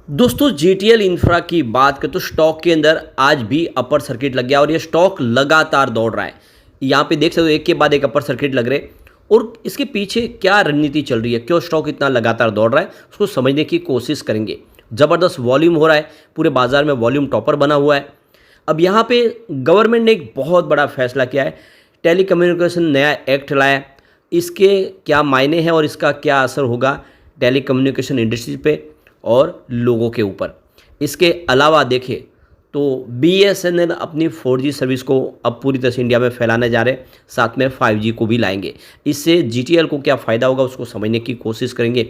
दोस्तों GTL infra की बात करें तो स्टॉक के अंदर आज भी अपर सर्किट लग गया और ये स्टॉक लगातार दौड़ रहा है। यहाँ पे देख सकते हो एक के बाद एक अपर सर्किट लग रहे और इसके पीछे क्या रणनीति चल रही है, क्यों स्टॉक इतना लगातार दौड़ रहा है, उसको समझने की कोशिश करेंगे। ज़बरदस्त वॉल्यूम हो रहा है, पूरे बाजार में वॉल्यूम टॉपर बना हुआ है। अब यहाँ पे गवर्नमेंट ने एक बहुत बड़ा फैसला किया है, टेली कम्युनिकेशन नया एक्ट लाया है। इसके क्या मायने हैं और इसका क्या असर होगा टेली कम्युनिकेशन इंडस्ट्री पे और लोगों के ऊपर। इसके अलावा देखें तो बीएसएनएल अपनी 4G सर्विस को अब पूरी तरह से इंडिया में फैलाने जा रहे हैं, साथ में 5G को भी लाएंगे। इससे जीटीएल को क्या फ़ायदा होगा उसको समझने की कोशिश करेंगे।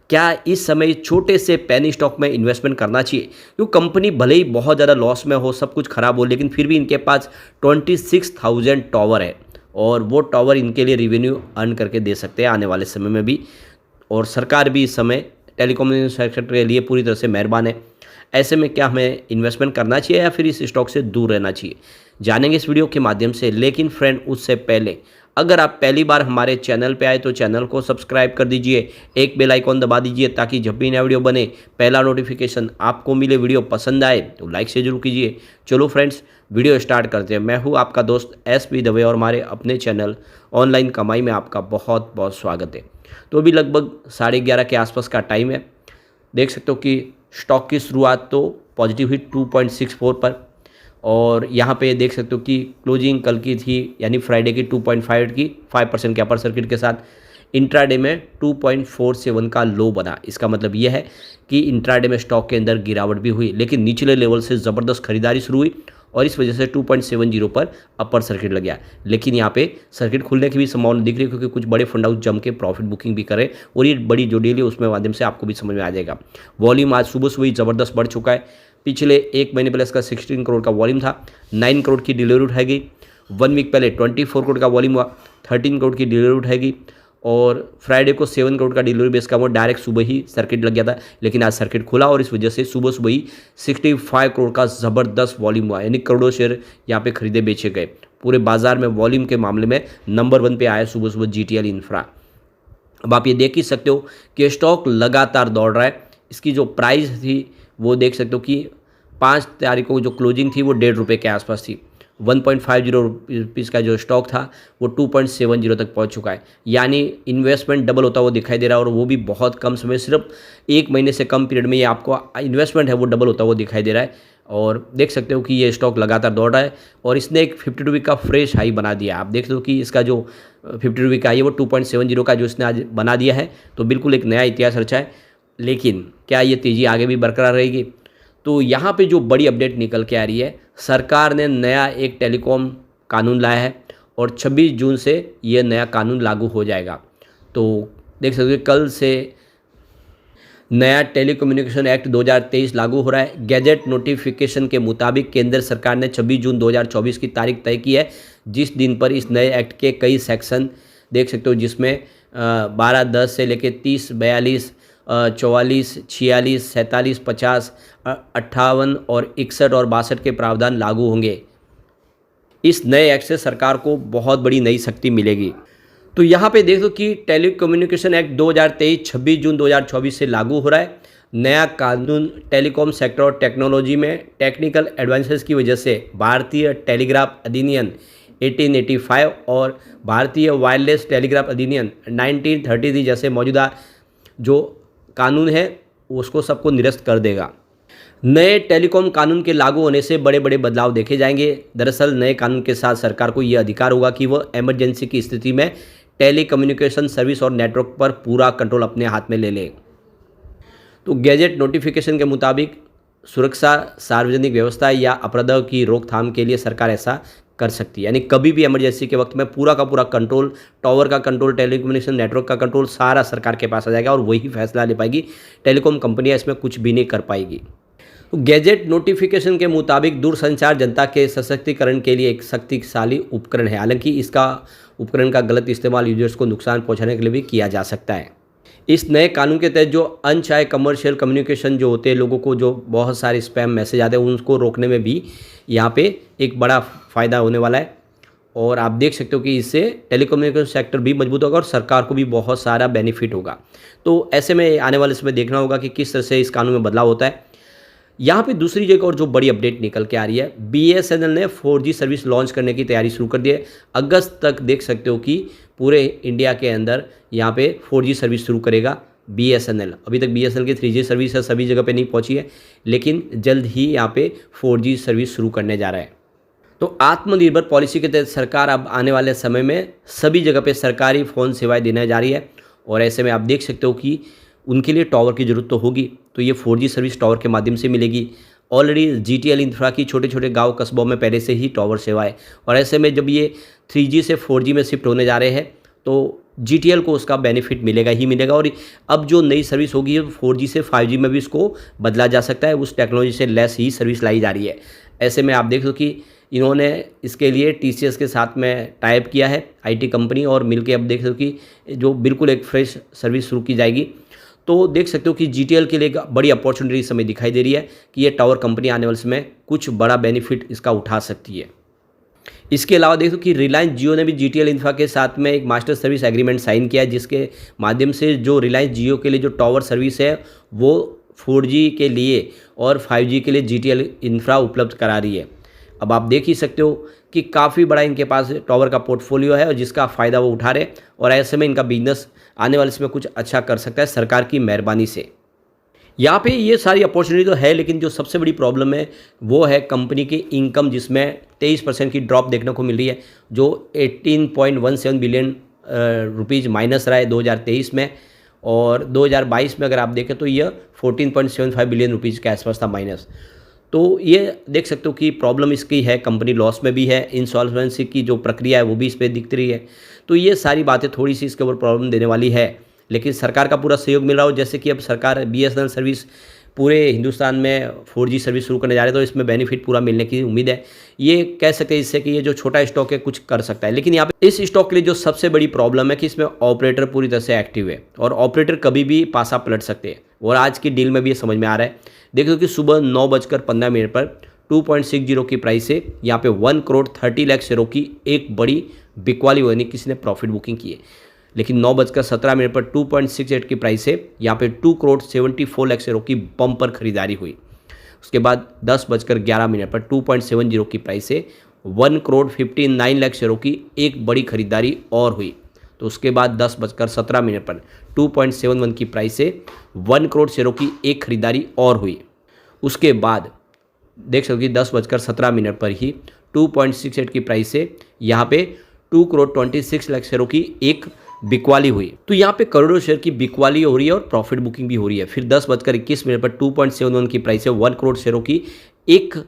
क्या इस समय छोटे से पेनी स्टॉक में इन्वेस्टमेंट करना चाहिए, क्योंकि कंपनी भले ही बहुत ज़्यादा लॉस में हो, सब कुछ खराब हो, लेकिन फिर भी इनके पास 26,000 टावर है और वो टावर इनके लिए रिवेन्यू अर्न करके दे सकते हैं आने वाले समय में भी। और सरकार भी इस समय टेलीकम्युनिकेशन सेक्टर के लिए पूरी तरह से मेहरबान है। ऐसे में क्या हमें इन्वेस्टमेंट करना चाहिए या फिर इस स्टॉक से दूर रहना चाहिए, जानेंगे इस वीडियो के माध्यम से। लेकिन फ्रेंड उससे पहले अगर आप पहली बार हमारे चैनल पे आए तो चैनल को सब्सक्राइब कर दीजिए, एक बेल आइकॉन दबा दीजिए ताकि जब भी नया वीडियो बने पहला नोटिफिकेशन आपको मिले। वीडियो पसंद आए तो लाइक से जरूर कीजिए। चलो फ्रेंड्स वीडियो स्टार्ट करते हैं। मैं हूँ आपका दोस्त SP दवे और हमारे अपने चैनल ऑनलाइन कमाई में आपका बहुत बहुत स्वागत है। तो अभी लगभग 11:30 के आसपास का टाइम है। देख सकते हो कि स्टॉक की शुरुआत तो पॉजिटिव हुई 2.64 पर और यहाँ पे देख सकते हो कि क्लोजिंग कल की थी यानी फ्राइडे की 2.5 की 5% के अपर सर्किट के साथ। इंट्राडे में 2.47 का लो बना। इसका मतलब यह है कि इंट्राडे में स्टॉक के अंदर गिरावट भी हुई, लेकिन निचले लेवल से ज़बरदस्त खरीदारी शुरू हुई और इस वजह से 2.70 पर अपर सर्किट लग गया। लेकिन यहाँ पे सर्किट खुलने की भी संभावना दिख रही है, क्योंकि कुछ बड़े फंड हाउस जम के प्रॉफिट बुकिंग भी करें और ये बड़ी जो डील है उसमें माध्यम से आपको भी समझ में आ जाएगा। वॉल्यूम आज सुबह सुबह ज़बरदस्त बढ़ चुका है। पिछले एक महीने पहले इसका 16 करोड़ का वॉल्यूम था, 9 करोड़ की डिलीवरी उठाई गई। 1 वीक पहले 24 करोड़ का वॉल्यूम हुआ, 13 करोड़ की डिलीवरी उठाई गई और फ्राइडे को 7 करोड़ का डिलीवरी बेस का वो डायरेक्ट सुबह ही सर्किट लग गया था। लेकिन आज सर्किट खुला और इस वजह से सुबह सुबह ही 65 करोड़ का ज़बरदस्त वॉल्यूम हुआ, यानी करोड़ों शेयर यहाँ पे खरीदे बेचे गए। पूरे बाजार में वॉल्यूम के मामले में नंबर 1 पे आया सुबह सुबह जीटीएल इंफ्रा। अब आप ये देख ही सकते हो कि स्टॉक लगातार दौड़ रहा है। इसकी जो प्राइस थी वो देख सकते हो कि 5 तारीख को जो क्लोजिंग थी वो ₹1.5 के आसपास थी। 1.50 रुपीज़ का जो स्टॉक था वो 2.70 तक पहुंच चुका है, यानी इन्वेस्टमेंट डबल होता हुआ दिखाई दे रहा है और वो भी बहुत कम समय, सिर्फ एक महीने से कम पीरियड में ये आपको इन्वेस्टमेंट है वो डबल होता हुआ दिखाई दे रहा है। और देख सकते हो कि ये स्टॉक लगातार दौड़ रहा है और इसने एक 50 रुपये का फ्रेश हाई बना दिया। आप देख सकते हो कि इसका जो 50 रुपये का हाई है वो 2.70 का जो इसने आज बना दिया है, तो बिल्कुल एक नया इतिहास रचा है। लेकिन क्या ये तेज़ी आगे भी बरकरार रहेगी? तो यहाँ पे जो बड़ी अपडेट निकल के आ रही है, सरकार ने नया एक टेलीकॉम कानून लाया है और 26 जून से ये नया कानून लागू हो जाएगा। तो देख सकते हो कल से नया टेलीकम्युनिकेशन एक्ट 2023 लागू हो रहा है। गैजेट नोटिफिकेशन के मुताबिक केंद्र सरकार ने 26 जून 2024 की तारीख तय की है, जिस दिन पर इस नए एक्ट के कई सेक्शन देख सकते हो, जिसमें 12(10) से लेकर 30, 42, 44, 46, 47, 50, 58 और 61 और 62 के प्रावधान लागू होंगे। इस नए एक्ट से सरकार को बहुत बड़ी नई शक्ति मिलेगी। तो यहाँ पे देख लो कि टेलीकम्युनिकेशन एक्ट 2023 26 जून 2024 से लागू हो रहा है। नया कानून टेलीकॉम सेक्टर और टेक्नोलॉजी में टेक्निकल एडवांसेस की वजह से भारतीय टेलीग्राफ अधिनियम 1885 और भारतीय वायरलेस टेलीग्राफ अधिनियम 1933 जैसे मौजूदा जो कानून है उसको सबको निरस्त कर देगा। नए टेलीकॉम कानून के लागू होने से बड़े बड़े बदलाव देखे जाएंगे। दरअसल नए कानून के साथ सरकार को यह अधिकार होगा कि वह इमरजेंसी की स्थिति में टेलीकम्युनिकेशन सर्विस और नेटवर्क पर पूरा कंट्रोल अपने हाथ में ले ले। तो गैजेट नोटिफिकेशन के मुताबिक सुरक्षा, सार्वजनिक व्यवस्था या अपराधों की रोकथाम के लिए सरकार ऐसा कर सकती है, यानी कभी भी इमरजेंसी के वक्त में पूरा का पूरा कंट्रोल, टावर का कंट्रोल, टेलीकम्युनिकेशन नेटवर्क का कंट्रोल सारा सरकार के पास आ जाएगा और वही फैसला ले पाएगी। टेलीकॉम कंपनियां इसमें कुछ भी नहीं कर पाएगी। गैजेट नोटिफिकेशन के मुताबिक दूरसंचार जनता के सशक्तिकरण के लिए एक शक्तिशाली उपकरण है। हालांकि इसका उपकरण का गलत इस्तेमाल यूजर्स को नुकसान पहुंचाने के लिए भी किया जा सकता है। इस नए कानून के तहत जो अनचाहे कमर्शियल कम्युनिकेशन जो होते हैं, लोगों को जो बहुत सारे स्पैम मैसेज आते हैं उनको रोकने में भी यहाँ पे एक बड़ा फ़ायदा होने वाला है। और आप देख सकते हो कि इससे टेलीकम्युनिकेशन सेक्टर भी मजबूत होगा और सरकार को भी बहुत सारा बेनिफिट होगा। तो ऐसे में आने वाले समय देखना होगा कि किस तरह से इस कानून में बदलाव होता है। यहाँ पे दूसरी जगह और जो बड़ी अपडेट निकल के आ रही है, बीएसएनएल ने 4G सर्विस लॉन्च करने की तैयारी शुरू कर दी है। अगस्त तक देख सकते हो कि पूरे इंडिया के अंदर यहाँ पे 4G सर्विस शुरू करेगा बीएसएनएल। अभी तक बीएसएनएल की 3G सर्विस है, सभी जगह पे नहीं पहुँची है, लेकिन जल्द ही यहाँ पे 4G सर्विस शुरू करने जा रहा है। तो आत्मनिर्भर पॉलिसी के तहत सरकार अब आने वाले समय में सभी जगह पे सरकारी फ़ोन सेवाएं देने जा रही है और ऐसे में आप देख सकते हो कि उनके लिए टावर की ज़रूरत तो होगी, तो ये 4G सर्विस टावर के माध्यम से मिलेगी। ऑलरेडी जीटीएल इंफ्रा की छोटे छोटे गांव कस्बों में पहले से ही टावर सेवा है और ऐसे में जब ये 3G से 4G में शिफ्ट होने जा रहे हैं तो जीटीएल को उसका बेनिफिट मिलेगा ही मिलेगा। और अब जो नई सर्विस होगी 4G से 5G में भी इसको बदला जा सकता है, उस टेक्नोलॉजी से लेस ही सर्विस लाई जा रही है। ऐसे में आप देख लो कि इन्होंने इसके लिए टीसीएस के साथ में टाइप किया है, आईटी कंपनी, और मिलके अब देख लो कि जो बिल्कुल एक फ्रेश सर्विस शुरू की जाएगी। तो देख सकते हो कि जीटीएल के लिए एक बड़ी अपॉर्चुनिटी इस समय दिखाई दे रही है कि ये टावर कंपनी आने वाले समय कुछ बड़ा बेनिफिट इसका उठा सकती है। इसके अलावा देखो कि रिलायंस जियो ने भी जीटीएल इंफ्रा के साथ में एक मास्टर सर्विस एग्रीमेंट साइन किया है, जिसके माध्यम से जो रिलायंस जियो के लिए जो टावर सर्विस है वो 4G के लिए और 5G के लिए जीटीएल इंफ्रा उपलब्ध करा रही है। अब आप देख ही सकते हो कि काफ़ी बड़ा इनके पास टावर का पोर्टफोलियो है और जिसका फ़ायदा वो उठा रहे, और ऐसे में इनका बिजनेस आने वाले समय कुछ अच्छा कर सकता है सरकार की मेहरबानी से। यहाँ पे ये सारी अपॉर्चुनिटी तो है, लेकिन जो सबसे बड़ी प्रॉब्लम है वो है कंपनी की इनकम, जिसमें 23% की ड्रॉप देखने को मिल रही है, जो 18.17 बिलियन रुपीज़ माइनस रहा है 2023 में, और 2022 में अगर आप देखें तो यह 14.75 बिलियन रुपीज़ के आसपास था माइनस। तो ये देख सकते हो कि प्रॉब्लम इसकी है, कंपनी लॉस में भी है, इंसॉल्वेंसी की जो प्रक्रिया है वो भी इस पर दिखती रही है। तो ये सारी बातें थोड़ी सी इसके ऊपर प्रॉब्लम देने वाली है, लेकिन सरकार का पूरा सहयोग मिल रहा हो। जैसे कि अब सरकार बीएसएनएल सर्विस पूरे हिंदुस्तान में 4G सर्विस शुरू करने जा रहे हैं, तो इसमें बेनिफिट पूरा मिलने की उम्मीद है। ये कह सकते हैं इससे कि ये जो छोटा स्टॉक है कुछ कर सकता है, लेकिन यहाँ पे इस स्टॉक के लिए जो सबसे बड़ी प्रॉब्लम है कि इसमें ऑपरेटर पूरी तरह से एक्टिव है और ऑपरेटर कभी भी पासा पलट सकते हैं, और आज की डील में भी ये समझ में आ रहा है। देखो कि सुबह 9:15 पर 2.60 की प्राइस से यहाँ पे 1 करोड़ 30 लाख शेयरों की एक बड़ी बिकवाली हुई, यानी किसी ने प्रॉफिट बुकिंग की है। लेकिन 9:17 पर 2.68 की प्राइस से यहाँ पे 2 करोड़ 74 लाख शेयरों की बम्पर खरीदारी हुई। उसके बाद 10:11 पर 2.70 की प्राइस से 1 करोड़ 59 लाख शेयरों की एक बड़ी खरीदारी और हुई। तो उसके बाद 10:17 पर 2.71 की प्राइस से 1 करोड़ शेयरों की एक खरीदारी और हुई। उसके बाद देख सकते हो कि 10:17 पर ही 2.68 की प्राइस से यहाँ पे 2 करोड़ 26 लाख शेयरों की एक बिकवाली हुई। तो यहाँ पे करोड़ों शेयर की बिकवाली हो रही है और प्रॉफिट बुकिंग भी हो रही है। फिर 10:21 पर 2.71 की प्राइस से 1 करोड़ शेयरों की एक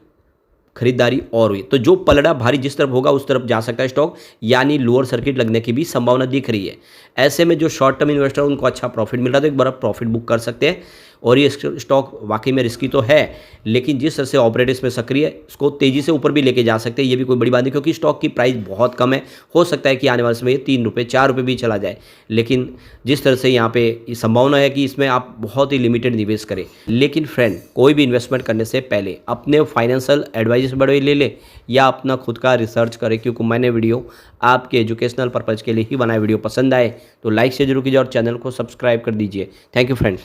खरीदारी और हुई। तो जो पलड़ा भारी जिस तरफ होगा उस तरफ जा सकता है स्टॉक, यानी लोअर सर्किट लगने की भी संभावना दिख रही है। ऐसे में जो शॉर्ट टर्म इन्वेस्टर उनको अच्छा प्रॉफिट मिल रहा है, तो एक बार प्रॉफिट बुक कर सकते हैं। और ये स्टॉक वाकई में रिस्की तो है, लेकिन जिस तरह से ऑपरेटर इसमें सक्रिय है, इसको तेज़ी से ऊपर भी लेके जा सकते हैं, ये भी कोई बड़ी बात नहीं, क्योंकि स्टॉक की प्राइस बहुत कम है। हो सकता है कि आने वाले समय ये 3 रुपये 4 रुपये भी चला जाए, लेकिन जिस तरह से यहाँ पे संभावना है कि इसमें आप बहुत ही लिमिटेड निवेश करें। लेकिन फ्रेंड, कोई भी इन्वेस्टमेंट करने से पहले अपने फाइनेंशियल एडवाइजर से बड़े ले लें या अपना खुद का रिसर्च करें, क्योंकि मैंने वीडियो आपके एजुकेशनल पर्पज़ के लिए ही बनाया। वीडियो पसंद आए तो लाइक से जरूर कीजिए और चैनल को सब्सक्राइब कर दीजिए। Thank you friends.